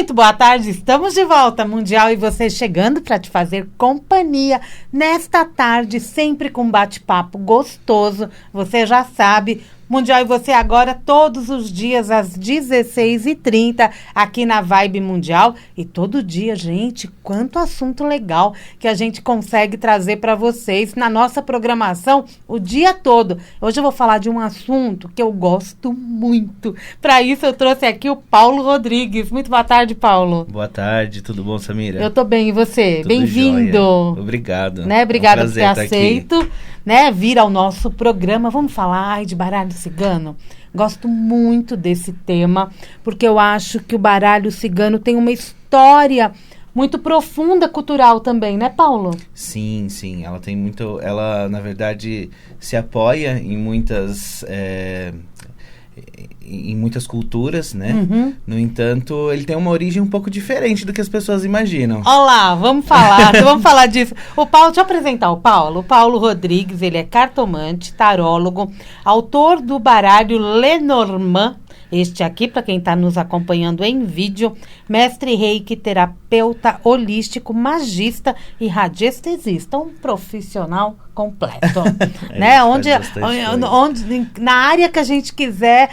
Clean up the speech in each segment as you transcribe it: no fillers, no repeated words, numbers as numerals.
Muito boa tarde, estamos de volta, Mundial, e você chegando para te fazer companhia nesta tarde, sempre com bate-papo gostoso, você já sabe. Mundial e você agora todos os dias às 16h30 aqui na Vibe Mundial. E todo dia, gente, quanto assunto legal que a gente consegue trazer para vocês na nossa programação o dia todo. Hoje eu vou falar de um assunto que eu gosto muito. Para isso eu trouxe aqui o Paulo Rodrigues. Muito boa tarde, Paulo. Boa tarde, tudo bom, Samira? Eu tô bem, e você? Bem-vindo. Obrigado. Obrigada por ter aceito. Vir ao nosso programa. Vamos falar de baralho cigano? Gosto muito desse tema, porque eu acho que o baralho cigano tem uma história muito profunda cultural também, né, Paulo? Sim, ela tem muito... Ela, na verdade, se apoia em muitas... em muitas culturas, né? Uhum. No entanto, ele tem uma origem um pouco diferente do que as pessoas imaginam. Olá, vamos falar disso. O Paulo, deixa eu apresentar o Paulo. O Paulo Rodrigues, ele é cartomante, tarólogo, autor do baralho Lenormand. Este aqui, para quem está nos acompanhando em vídeo, mestre reiki, terapeuta holístico, magista e radiestesista, um profissional completo. Né? Onde, na área que a gente quiser,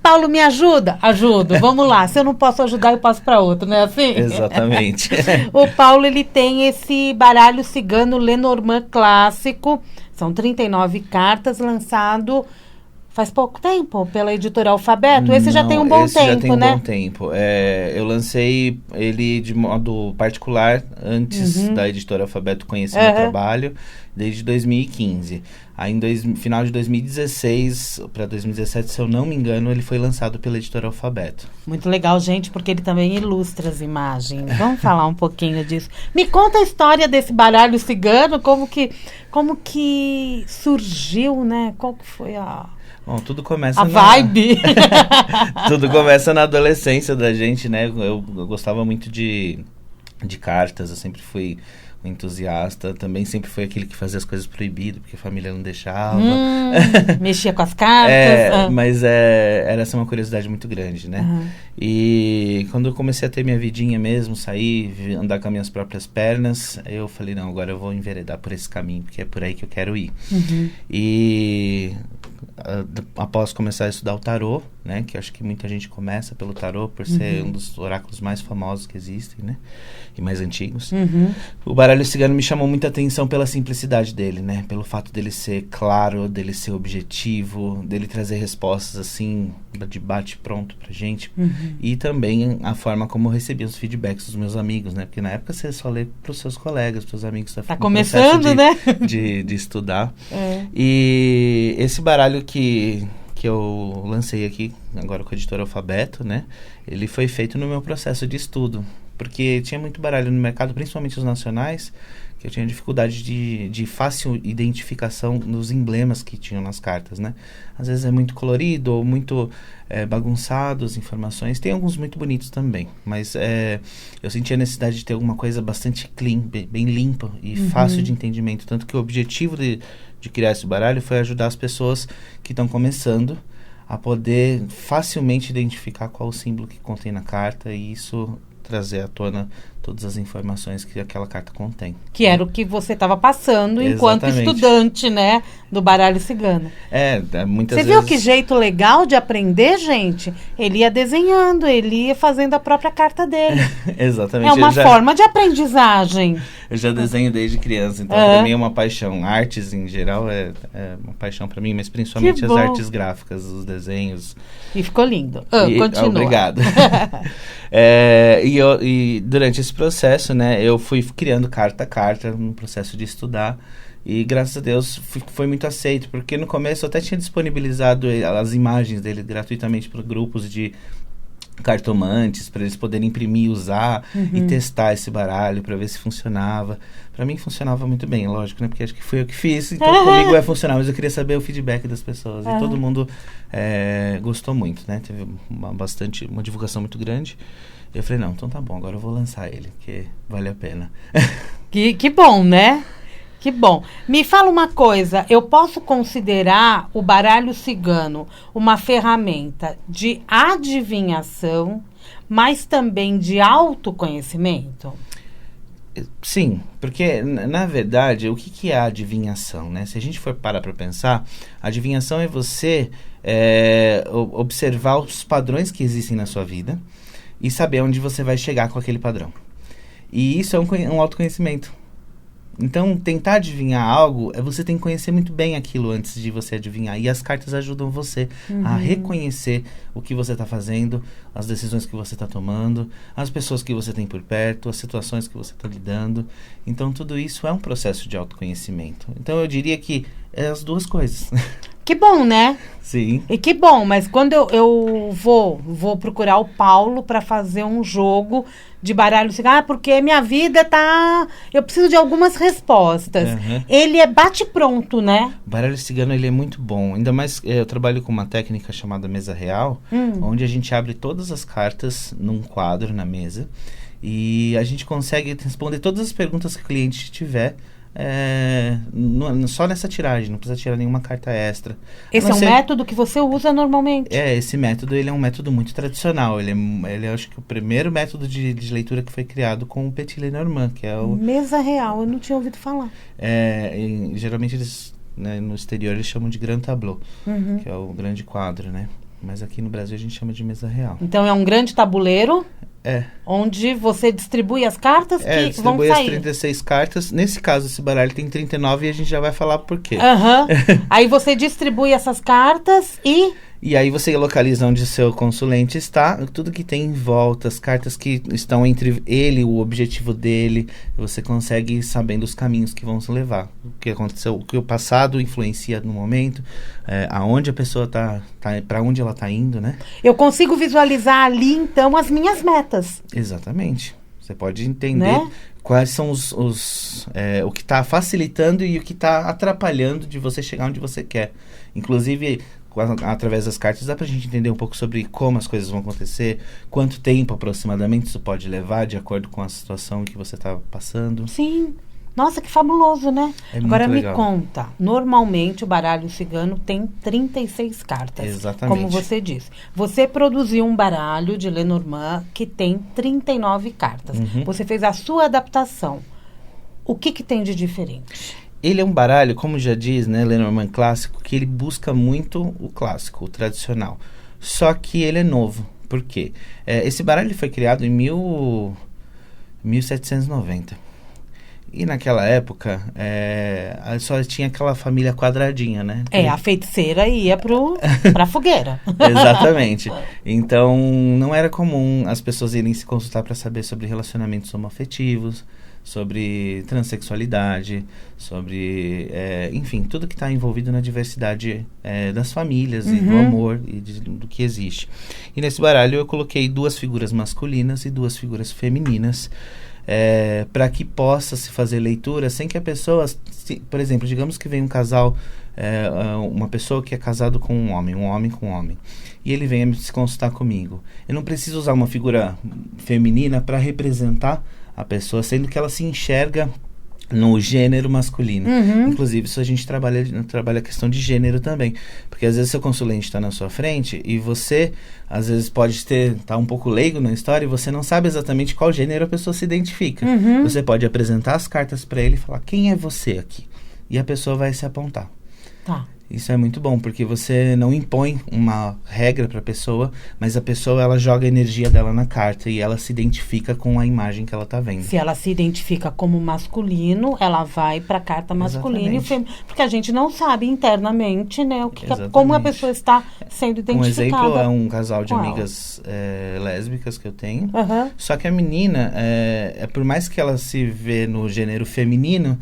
Paulo, me ajuda? Ajudo, vamos lá. Se eu não posso ajudar, eu passo para outro, não é assim? Exatamente. O Paulo, ele tem esse baralho cigano Lenormand clássico, são 39 cartas, lançado... Faz pouco tempo, pela editora Alfabeto? Esse já tem um bom tempo, já tem um né? bom tempo. Eu lancei ele de modo particular, antes da editora Alfabeto conhecer meu trabalho, desde 2015. Aí, final de 2016 para 2017, se eu não me engano, ele foi lançado pela editora Alfabeto. Muito legal, gente, porque ele também ilustra as imagens. Vamos falar um pouquinho disso. Me conta a história desse baralho cigano, como que surgiu, né? Qual que foi a... Bom, tudo começa a vibe. Tudo começa na adolescência da gente, né? Eu gostava muito de cartas, eu sempre fui um entusiasta. Também sempre fui aquele que fazia as coisas proibidas, porque a família não deixava. Mexia com as cartas. Mas era essa uma curiosidade muito grande, né? Uhum. E quando eu comecei a ter minha vidinha mesmo, sair, andar com as minhas próprias pernas, eu falei, não, agora eu vou enveredar por esse caminho, porque é por aí que eu quero ir. Uhum. E... após começar a estudar o tarô, né, que eu acho que muita gente começa pelo tarô por ser um dos oráculos mais famosos que existem, né, e mais antigos. O baralho cigano me chamou muita atenção pela simplicidade dele, né, pelo fato dele ser claro, dele ser objetivo, dele trazer respostas assim de bate pronto pra gente, e também a forma como eu recebia os feedbacks dos meus amigos, né, porque na época você só lê pros seus colegas, pros amigos, tá começando, né, de estudar. E esse baralho que eu lancei aqui, agora com a editora Alfabeto, né? Ele foi feito no meu processo de estudo, porque tinha muito baralho no mercado, principalmente os nacionais, que eu tinha dificuldade de fácil identificação nos emblemas que tinham nas cartas, né? Às vezes é muito colorido ou muito bagunçado as informações. Tem alguns muito bonitos também, mas eu senti a necessidade de ter alguma coisa bastante clean, bem limpa e fácil de entendimento. Tanto que o objetivo de criar esse baralho foi ajudar as pessoas que estão começando a poder facilmente identificar qual o símbolo que contém na carta e isso trazer à tona todas as informações que aquela carta contém. Que era o que você estava passando enquanto estudante, né, do baralho cigano. Muitas vezes... Você viu que jeito legal de aprender, gente? Ele ia desenhando, ele ia fazendo a própria carta dele. Exatamente. É uma forma de aprendizagem. Eu já desenho desde criança, então para mim é uma paixão. Artes, em geral, é uma paixão para mim, mas principalmente as artes gráficas, os desenhos. E ficou lindo. Continua. Obrigado. E durante esse processo, né, eu fui criando carta a carta no processo de estudar e graças a Deus foi muito aceito, porque no começo eu até tinha disponibilizado as imagens dele gratuitamente para grupos de cartomantes, para eles poderem imprimir, usar e testar esse baralho para ver se funcionava. Para mim funcionava muito bem, lógico, né, porque acho que foi eu que fiz, então comigo vai funcionar, mas eu queria saber o feedback das pessoas e todo mundo gostou muito, né, teve uma divulgação muito grande. Eu falei, não, então tá bom, agora eu vou lançar ele, porque vale a pena. Que bom, né? Que bom. Me fala uma coisa, eu posso considerar o baralho cigano uma ferramenta de adivinhação mas também de autoconhecimento? Sim, porque na verdade, o que é a adivinhação, né? Se a gente for parar para pensar, a adivinhação é você observar os padrões que existem na sua vida e saber onde você vai chegar com aquele padrão. E isso é um autoconhecimento. Então, tentar adivinhar algo, você tem que conhecer muito bem aquilo antes de você adivinhar. E as cartas ajudam você a reconhecer o que você está fazendo, as decisões que você está tomando, as pessoas que você tem por perto, as situações que você está lidando. Então, tudo isso é um processo de autoconhecimento. Então, eu diria que é as duas coisas. Que bom, né? Sim. E que bom, mas quando eu vou procurar o Paulo para fazer um jogo de baralho cigano, porque minha vida tá... Eu preciso de algumas respostas. Ele é bate-pronto, né? O baralho cigano, ele é muito bom. Ainda mais, eu trabalho com uma técnica chamada mesa real, onde a gente abre todas as cartas num quadro na mesa e a gente consegue responder todas as perguntas que o cliente tiver só nessa tiragem, não precisa tirar nenhuma carta extra. Esse é um método que você usa normalmente? Esse método, ele é um método muito tradicional. Ele é acho que o primeiro método de leitura que foi criado com o Petit Lenormand, que é o... Mesa real, eu não tinha ouvido falar. Geralmente eles, né, no exterior eles chamam de Grand Tableau, que é o grande quadro, né? Mas aqui no Brasil a gente chama de mesa real. Então é um grande tabuleiro? Onde você distribui as cartas que vão sair. Distribui as 36 cartas. Nesse caso, esse baralho tem 39 e a gente já vai falar por quê. Aí você distribui essas cartas e... E aí você localiza onde o seu consulente está, tudo que tem em volta, as cartas que estão entre ele, o objetivo dele, você consegue ir sabendo os caminhos que vão se levar. O que aconteceu, o que o passado influencia no momento, aonde a pessoa tá para onde ela está indo, né? Eu consigo visualizar ali, então, as minhas metas. Exatamente. Você pode entender quais são o que está facilitando e o que está atrapalhando de você chegar onde você quer. Inclusive, através das cartas dá pra gente entender um pouco sobre como as coisas vão acontecer, quanto tempo aproximadamente isso pode levar de acordo com a situação que você está passando. Sim. Nossa, que fabuloso, né? Agora me conta, normalmente o baralho cigano tem 36 cartas. Exatamente. Como você disse. Você produziu um baralho de Lenormand que tem 39 cartas. Você fez a sua adaptação. O que tem de diferente? Ele é um baralho, como já diz, né, Lenormand clássico, que ele busca muito o clássico, o tradicional. Só que ele é novo. Por quê? Esse baralho foi criado em 1790. E naquela época, só tinha aquela família quadradinha, né? A feiticeira ia pra fogueira. Exatamente. Então, não era comum as pessoas irem se consultar para saber sobre relacionamentos homoafetivos, sobre transexualidade, sobre, enfim, tudo que está envolvido na diversidade das famílias e do amor e do que existe. E nesse baralho eu coloquei 2 figuras masculinas e 2 figuras femininas, para que possa se fazer leitura sem que a pessoa, por exemplo, digamos que vem um casal, uma pessoa que é casado com um homem com um homem, e ele vem se consultar comigo. Eu não preciso usar uma figura feminina para representar a pessoa, sendo que ela se enxerga no gênero masculino. Inclusive, isso a gente trabalha a questão de gênero também. Porque às vezes seu consulente está na sua frente e você, às vezes, pode estar um pouco leigo na história e você não sabe exatamente qual gênero a pessoa se identifica. Você pode apresentar as cartas para ele e falar, quem é você aqui? E a pessoa vai se apontar. Tá. Isso é muito bom, porque você não impõe uma regra para a pessoa, mas a pessoa, ela joga a energia dela na carta e ela se identifica com a imagem que ela está vendo. Se ela se identifica como masculino, ela vai para a carta masculina e feminina, porque a gente não sabe internamente, né, como a pessoa está sendo identificada. Um exemplo é um casal de amigas lésbicas que eu tenho, só que a menina, por mais que ela se vê no gênero feminino,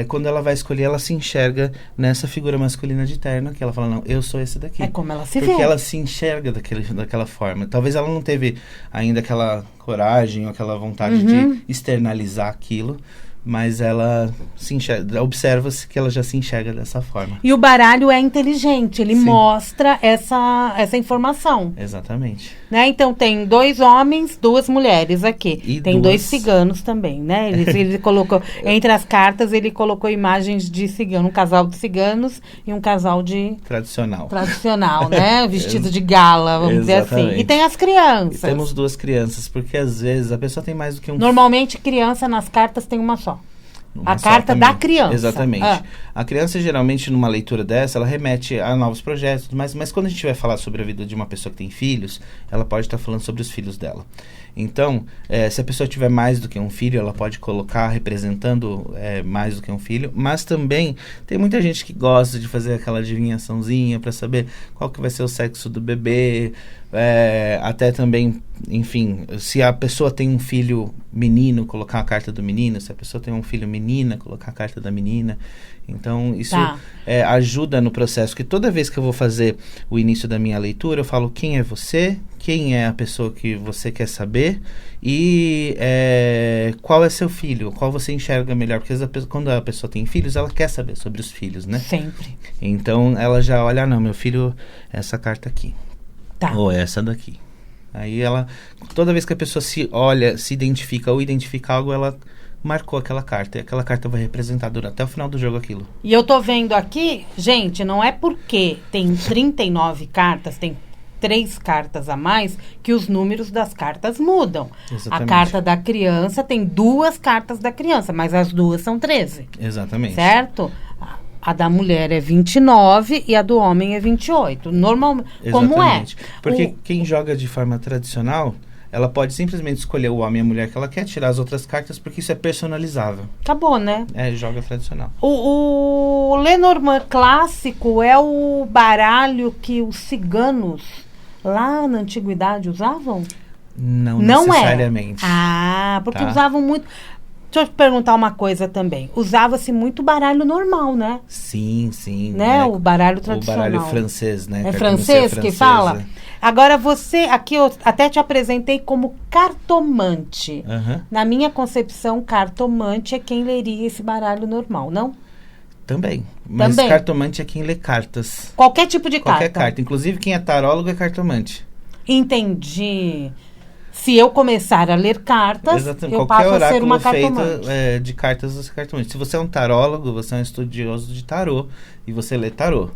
quando ela vai escolher, ela se enxerga nessa figura masculina de terno, que ela fala, não, eu sou esse daqui. É como ela se vê. Porque ela se enxerga daquela forma. Talvez ela não teve ainda aquela coragem ou aquela vontade de externalizar aquilo, mas ela se enxerga, observa-se que ela já se enxerga dessa forma. E o baralho é inteligente, ele mostra essa informação. Exatamente. Né? Então tem 2 homens, 2 mulheres aqui. E tem 2 ciganos também, né? Ele colocou, entre as cartas, ele colocou imagens de cigano, um casal de ciganos e um casal de... Tradicional, né? Vestido de gala, vamos dizer assim. E tem as crianças. E temos 2 crianças, porque às vezes a pessoa tem mais do que um... Normalmente, criança nas cartas tem uma só. A carta da criança. Exatamente. A criança, geralmente, numa leitura dessa, ela remete a novos projetos, mas quando a gente vai falar sobre a vida de uma pessoa que tem filhos, ela pode estar falando sobre os filhos dela. Então, se a pessoa tiver mais do que um filho, ela pode colocar representando mais do que um filho, mas também tem muita gente que gosta de fazer aquela adivinhaçãozinha para saber qual que vai ser o sexo do bebê, até também, enfim, se a pessoa tem um filho menino, colocar a carta do menino, se a pessoa tem um filho menina, colocar a carta da menina. Então, isso ajuda no processo, que toda vez que eu vou fazer o início da minha leitura, eu falo quem é você, quem é a pessoa que você quer saber e qual é seu filho, qual você enxerga melhor, porque às vezes quando a pessoa tem filhos, ela quer saber sobre os filhos, né? Sempre. Então, ela já olha, não, meu filho, essa carta aqui. Tá. Ou essa daqui. Aí ela, toda vez que a pessoa se olha, se identifica ou identifica algo, ela marcou aquela carta. E aquela carta vai representar até o final do jogo aquilo. E eu tô vendo aqui, gente, não é porque tem 39 cartas, tem 3 cartas a mais, que os números das cartas mudam. Exatamente. A carta da criança tem 2 cartas da criança, mas as 2 são 13. Exatamente. Certo? A da mulher é 29 e a do homem é 28. Normalmente, como é? Porque quem joga de forma tradicional, ela pode simplesmente escolher o homem e a mulher que ela quer, tirar as outras cartas, porque isso é personalizável. Acabou, né? Joga tradicional. O Lenormand clássico é o baralho que os ciganos lá na antiguidade usavam? Não necessariamente. Porque usavam muito... Deixa eu te perguntar uma coisa também. Usava-se muito baralho normal, né? Sim. Né? O baralho tradicional. O baralho francês, né? É francês que fala? Agora você, aqui eu até te apresentei como cartomante. Na minha concepção, cartomante é quem leria esse baralho normal, não? Também. Mas cartomante é quem lê cartas. Qualquer tipo de carta? Qualquer carta. Inclusive quem é tarólogo é cartomante. Entendi. Se eu começar a ler cartas, eu passo a ser uma cartomante. Feito de cartas, você é cartomante. Se você é um tarólogo, você é um estudioso de tarô e você lê tarô.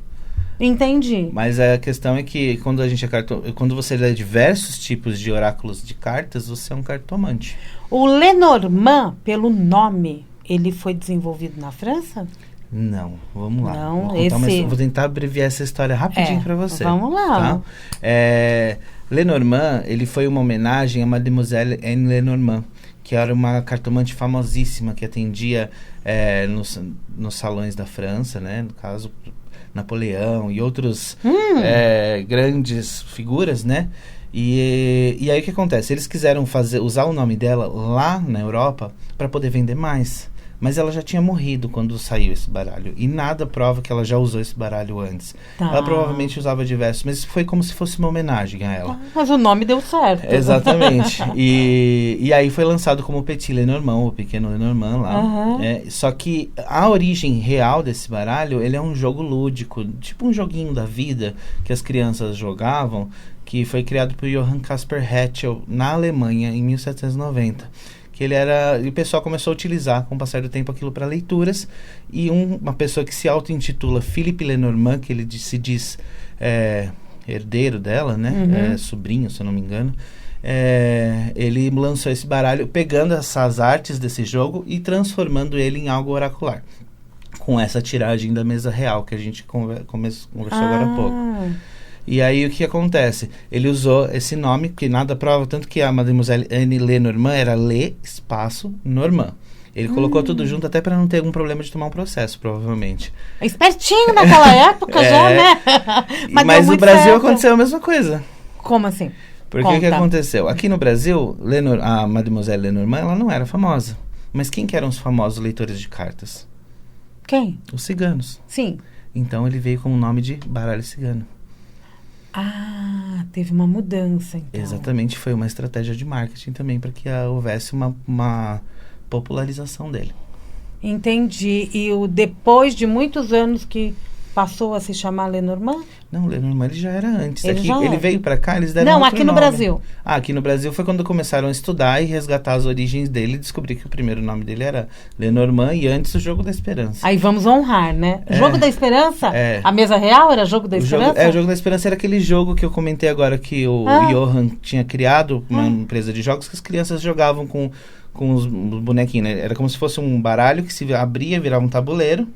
Entendi. Mas a questão é que quando você lê diversos tipos de oráculos de cartas, você é um cartomante. O Lenormand, pelo nome, ele foi desenvolvido na França? Não, vamos lá. Não, vou tentar abreviar essa história rapidinho para você. Vamos lá. Tá? Lenormand, ele foi uma homenagem a Mademoiselle Anne Lenormand, que era uma cartomante famosíssima que atendia nos salões da França, né? No caso, Napoleão e outros grandes figuras, né? E aí o que acontece? Eles quiseram usar o nome dela lá na Europa para poder vender mais. Mas ela já tinha morrido quando saiu esse baralho. E nada prova que ela já usou esse baralho antes. Tá. Ela provavelmente usava diversos, mas foi como se fosse uma homenagem a ela. Mas o nome deu certo. Exatamente. E aí foi lançado como Petit Lenormand, o Pequeno Lenormand lá. Só que a origem real desse baralho, ele é um jogo lúdico, tipo um joguinho da vida que as crianças jogavam, que foi criado por Johann Caspar Hetschel na Alemanha em 1790. E o pessoal começou a utilizar com o passar do tempo aquilo para leituras, e uma pessoa que se auto-intitula Philippe Lenormand, que ele se diz herdeiro dela, né? Sobrinho, se eu não me engano, ele lançou esse baralho pegando essas artes desse jogo e transformando ele em algo oracular, com essa tiragem da mesa real que a gente conversou agora há pouco. E aí o que acontece? Ele usou esse nome, que nada prova, tanto que a Mademoiselle Anne Lenormand era Lê, espaço, Normand. Ele colocou tudo junto até para não ter algum problema de tomar um processo, provavelmente. Espertinho naquela época já, né? Mas no Brasil aconteceu a mesma coisa. Como assim? Porque o que aconteceu? Aqui no Brasil, a Mademoiselle Lenormand, ela não era famosa. Mas quem que eram os famosos leitores de cartas? Quem? Os ciganos. Sim. Então ele veio com o nome de baralho cigano. Teve uma mudança, então. Exatamente, foi uma estratégia de marketing também para que houvesse uma popularização dele. Entendi. E depois de muitos anos que passou a se chamar Lenormand? Não, o Lenormand ele já era antes. Ele veio para cá, eles deram Não, outro aqui no nome. Brasil. Aqui no Brasil foi quando começaram a estudar e resgatar as origens dele e descobrir que o primeiro nome dele era Lenormand e antes o Jogo da Esperança. Aí vamos honrar, né? Jogo da Esperança? A mesa real era Jogo da Esperança? O Jogo da Esperança era aquele jogo que eu comentei agora que o Johan tinha criado, uma empresa de jogos que as crianças jogavam com os bonequinhos, né? Era como se fosse um baralho que se abria, virava um tabuleiro.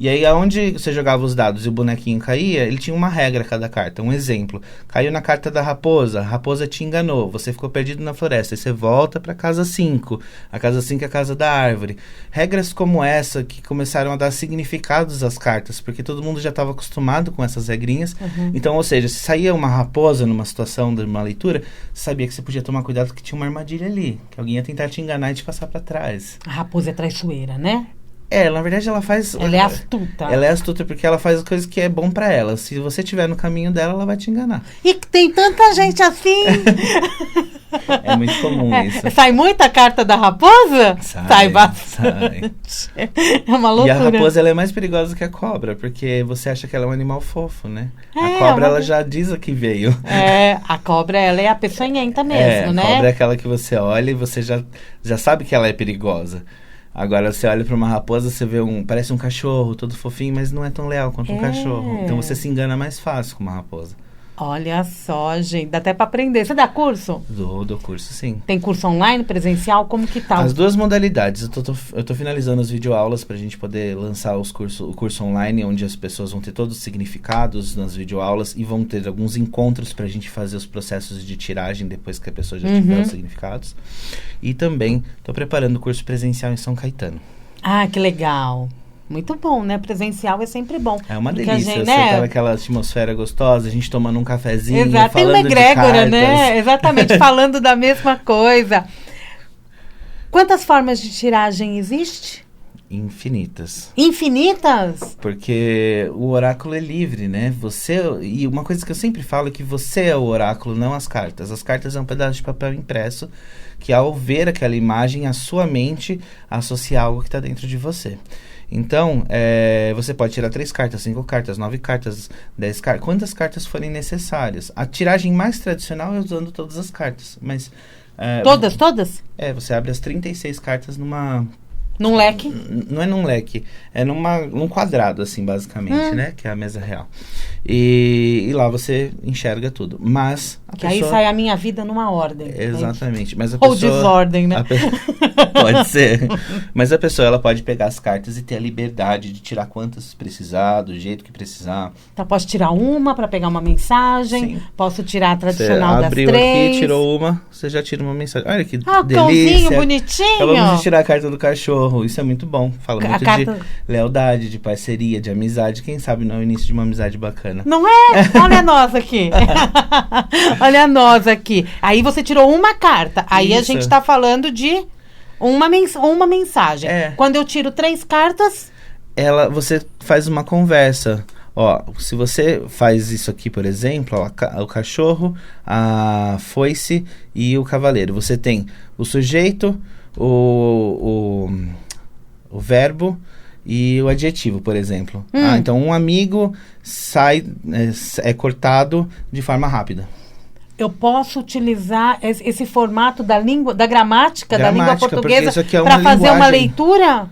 E aí, aonde você jogava os dados e o bonequinho caía, ele tinha uma regra cada carta. Um exemplo, caiu na carta da raposa, a raposa te enganou, você ficou perdido na floresta, aí você volta para casa 5. A casa 5 é a casa da árvore. Regras como essa que começaram a dar significados às cartas, porque todo mundo já estava acostumado com essas regrinhas. Então, ou seja, se saía uma raposa numa situação de uma leitura, você sabia que você podia tomar cuidado que tinha uma armadilha ali, que alguém ia tentar te enganar e te passar para trás. A raposa é traiçoeira, né? Na verdade ela faz... Ela é astuta. Ela é astuta porque ela faz as coisas que é bom pra ela. Se você estiver no caminho dela, ela vai te enganar. E tem tanta gente assim. É muito comum isso. Sai muita carta da raposa? Sai bastante. É uma loucura. E a raposa ela é mais perigosa que a cobra, porque você acha que ela é um animal fofo, né? A cobra ela já diz a que veio. A cobra ela é a peçonhenta mesmo, né? A cobra é aquela que você olha e você já sabe que ela é perigosa. Agora, você olha para uma raposa, você vê parece um cachorro, todo fofinho, mas não é tão leal quanto um cachorro. Então, você se engana mais fácil com uma raposa. Olha só, gente, dá até para aprender. Você dá curso? Dou curso, sim. Tem curso online, presencial, como que tá? As duas modalidades. Eu tô finalizando as videoaulas pra gente poder lançar o curso online, onde as pessoas vão ter todos os significados nas videoaulas e vão ter alguns encontros pra gente fazer os processos de tiragem depois que a pessoa já tiver os significados. E também tô preparando o curso presencial em São Caetano. Ah, que legal. Muito bom, né? Presencial é sempre bom. É uma delícia. Você tá naquela atmosfera gostosa, a gente tomando um cafezinho, exato, tem uma egrégora, né? Exatamente, falando da mesma coisa. Quantas formas de tiragem existe? Infinitas. Infinitas? Porque o oráculo é livre, né? E uma coisa que eu sempre falo é que você é o oráculo, não as cartas. As cartas é um pedaço de papel impresso que, ao ver aquela imagem, a sua mente associa algo que está dentro de você. Então, você pode tirar 3 cartas, 5 cartas, 9 cartas, 10 cartas, quantas cartas forem necessárias. A tiragem mais tradicional é usando todas as cartas, mas... Todas? Você abre as 36 cartas num leque? Não é num leque, é num quadrado, assim, basicamente, né? Que é a mesa real. E lá você enxerga tudo. Mas que aí sai a minha vida numa ordem. Exatamente. Mas ou desordem, né? Pode ser. Mas a pessoa, ela pode pegar as cartas e ter a liberdade de tirar quantas precisar, do jeito que precisar. Então, posso tirar uma para pegar uma mensagem. Sim. Posso tirar a tradicional das 3. Abriu aqui, tirou uma, você já tira uma mensagem. Olha que delícia. Cãozinho bonitinho. Acabamos de tirar a carta do cachorro. Isso é muito bom. Fala muito de lealdade, de parceria, de amizade. Quem sabe não é o início de uma amizade bacana. Não é? Olha nós aqui. Olha nós aqui. Aí você tirou uma carta. Aí isso. A gente tá falando de uma mensagem. Quando eu tiro 3 cartas... Você faz uma conversa. Ó, se você faz isso aqui, por exemplo, ó, o cachorro, a foice e o cavaleiro. Você tem o sujeito, o verbo e o adjetivo, por exemplo. Então, um amigo é cortado de forma rápida. Eu posso utilizar esse formato da gramática da língua portuguesa para fazer uma leitura?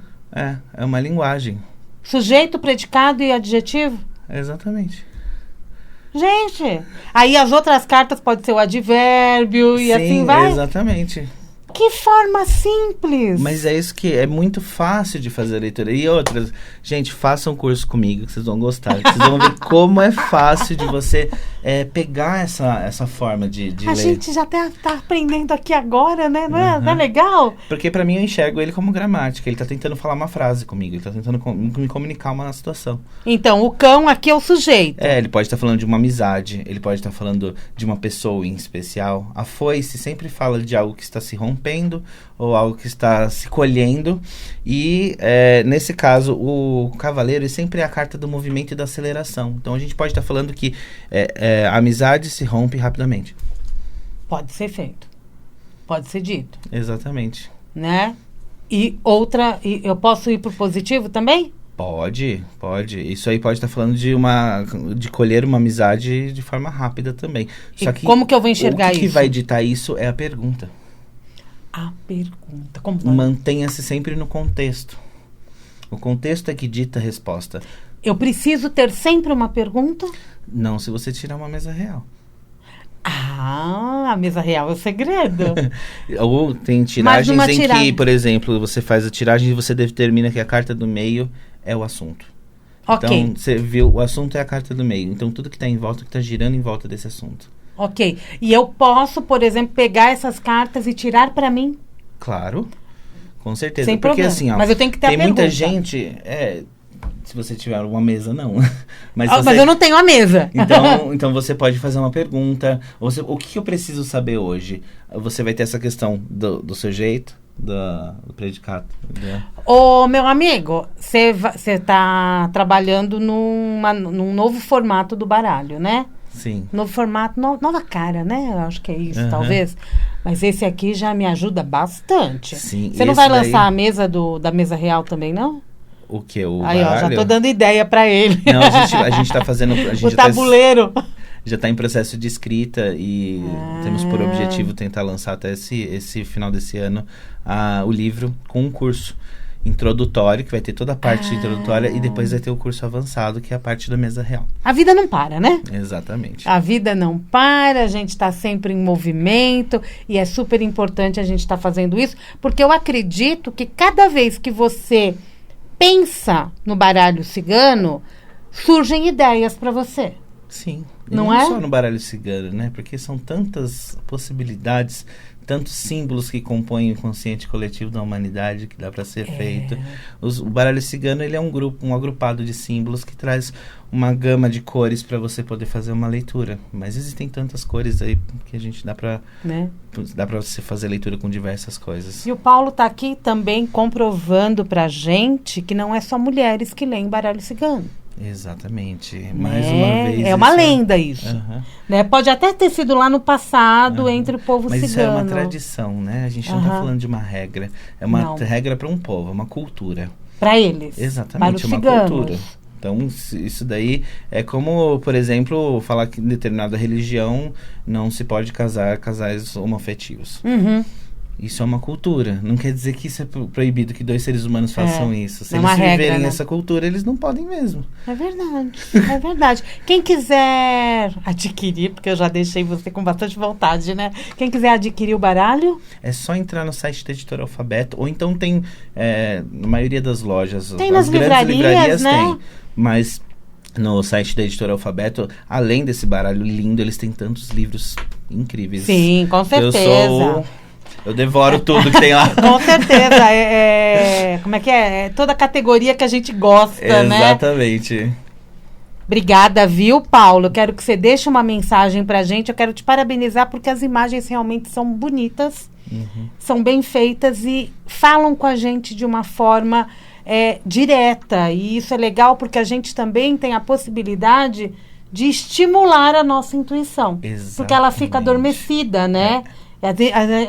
É uma linguagem. Sujeito, predicado e adjetivo? Exatamente. Gente, aí as outras cartas podem ser o advérbio e assim vai? Exatamente. Que forma simples! Mas é isso que é muito fácil de fazer a leitura. E outras, gente, façam um curso comigo que vocês vão gostar. Vocês vão ver como é fácil de você pegar essa forma de ler. A gente já tá aprendendo aqui agora, né? Não é legal? Porque pra mim eu enxergo ele como gramática. Ele tá tentando falar uma frase comigo. Ele tá tentando me comunicar uma situação. Então, o cão aqui é o sujeito. Ele pode estar falando de uma amizade. Ele pode estar falando de uma pessoa em especial. A foice sempre fala de algo que está se rompendo ou algo que está se colhendo e nesse caso o cavaleiro sempre é a carta do movimento e da aceleração. Então a gente pode estar falando que a amizade se rompe rapidamente. Pode ser feito, pode ser dito. Exatamente. Né? E eu posso ir pro positivo também? Pode. Isso aí pode estar falando de colher uma amizade de forma rápida também. Só que como que eu vou enxergar isso? O que isso? vai ditar isso é a pergunta. A pergunta. Como Mantenha-se sempre no contexto. O contexto é que dita a resposta. Eu preciso ter sempre uma pergunta? Não, se você tirar uma mesa real. A mesa real é o segredo. Ou tem tiragens que, por exemplo, você faz a tiragem e você determina que a carta do meio é o assunto. Ok. Então, você viu, o assunto é a carta do meio. Então, tudo que está em volta, que está girando em volta desse assunto. Ok. E eu posso, por exemplo, pegar essas cartas e tirar para mim? Claro. Com certeza. Sem porque problema. assim, ó, mas eu tenho que ter a pergunta. Tem muita gente... se você tiver uma mesa, não. Mas eu não tenho a mesa. Então você pode fazer uma pergunta. O que eu preciso saber hoje? Você vai ter essa questão do sujeito, do predicado. Ô, meu amigo, você está trabalhando num novo formato do baralho, né? Sim. Novo formato, nova cara, né? Eu acho que é isso, talvez. Mas esse aqui já me ajuda bastante. Sim. Você não vai lançar a mesa da mesa real também, não? O que? O aí, baralho? Ó, já tô dando ideia pra ele. Não, a gente tá fazendo... o tabuleiro. Já tá em processo de escrita e temos por objetivo tentar lançar até esse final desse ano o livro com um curso introdutório, que vai ter toda a parte introdutória, e depois vai ter o curso avançado, que é a parte da mesa real. A vida não para, né? Exatamente. A vida não para, a gente está sempre em movimento, e é super importante a gente estar fazendo isso, porque eu acredito que cada vez que você pensa no baralho cigano, surgem ideias para você. Sim. Não é? Só no baralho cigano, né? Porque são tantas possibilidades, tantos símbolos que compõem o inconsciente coletivo da humanidade que dá para ser feito. O baralho cigano, ele é um agrupado de símbolos que traz uma gama de cores para você poder fazer uma leitura. Mas existem tantas cores aí que a gente dá para você fazer leitura com diversas coisas. E o Paulo tá aqui também comprovando pra gente que não é só mulheres que leem baralho cigano. Exatamente. Mais uma vez. É uma lenda isso. Né? Pode até ter sido lá no passado entre o povo cigano. Mas isso é uma tradição, né? A gente não está falando de uma regra. É uma regra para um povo, é uma cultura. Para eles. Exatamente, é uma cultura. Então, isso daí é como, por exemplo, falar que em determinada religião não se pode casar casais homoafetivos. Isso é uma cultura. Não quer dizer que isso é proibido, que dois seres humanos façam isso. Se eles viverem essa cultura, eles não podem mesmo. É verdade, é verdade. Quem quiser adquirir, porque eu já deixei você com bastante vontade, né? Quem quiser adquirir o baralho... É só entrar no site da Editora Alfabeto, ou então tem, na maioria das lojas, tem nas grandes livrarias, né? Tem, mas... No site da Editora Alfabeto, além desse baralho lindo, eles têm tantos livros incríveis. Sim, com certeza. Eu devoro tudo que tem lá. Com certeza. Como é que é? É toda a categoria que a gente gosta, né? Exatamente. Obrigada, viu, Paulo? Eu quero que você deixe uma mensagem pra gente. Eu quero te parabenizar porque as imagens realmente são bonitas, são bem feitas e falam com a gente de uma forma direta. E isso é legal porque a gente também tem a possibilidade de estimular a nossa intuição. Exatamente. Porque ela fica adormecida, né? A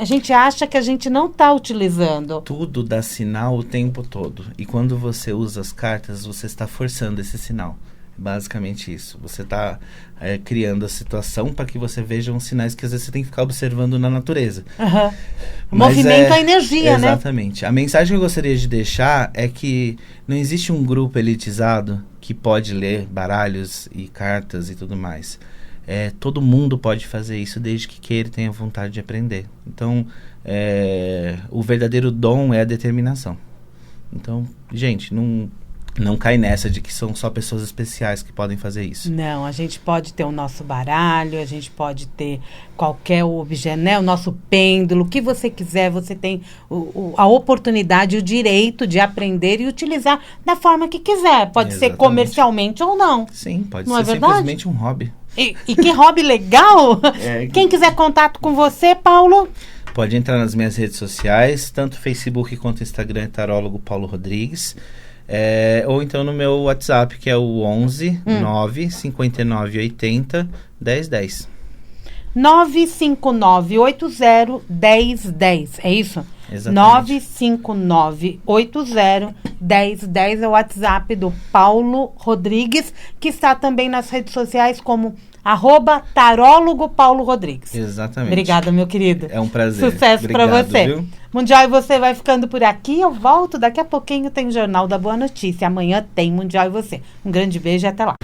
gente acha que a gente não está utilizando. Tudo dá sinal o tempo todo. E quando você usa as cartas, você está forçando esse sinal. Basicamente isso. Você está criando a situação para que você veja uns sinais que às vezes você tem que ficar observando na natureza. O movimento, a energia, né? Exatamente. A mensagem que eu gostaria de deixar é que não existe um grupo elitizado que pode ler baralhos e cartas e tudo mais. Todo mundo pode fazer isso desde que queira e tenha vontade de aprender. Então, o verdadeiro dom é a determinação. Então, gente, não cai nessa de que são só pessoas especiais que podem fazer isso. Não, a gente pode ter o nosso baralho, a gente pode ter qualquer objeto, né? O nosso pêndulo, o que você quiser, você tem a oportunidade, o direito de aprender e utilizar da forma que quiser. Pode ser comercialmente ou não. Sim, pode não ser simplesmente um hobby. E que hobby legal! Quem quiser contato com você, Paulo? Pode entrar nas minhas redes sociais, tanto Facebook quanto Instagram, tarólogo Paulo Rodrigues. Ou então no meu WhatsApp, que é o 11 9 59 80 10 10. 959801010, é isso? Exatamente. 959801010 é o WhatsApp do Paulo Rodrigues, que está também nas redes sociais como @tarólogo Paulo Rodrigues. Exatamente. Obrigada, meu querido. É um prazer. Sucesso para você. Viu? Mundial e você vai ficando por aqui. Eu volto daqui a pouquinho, tem Jornal da Boa Notícia. Amanhã tem Mundial e você. Um grande beijo e até lá.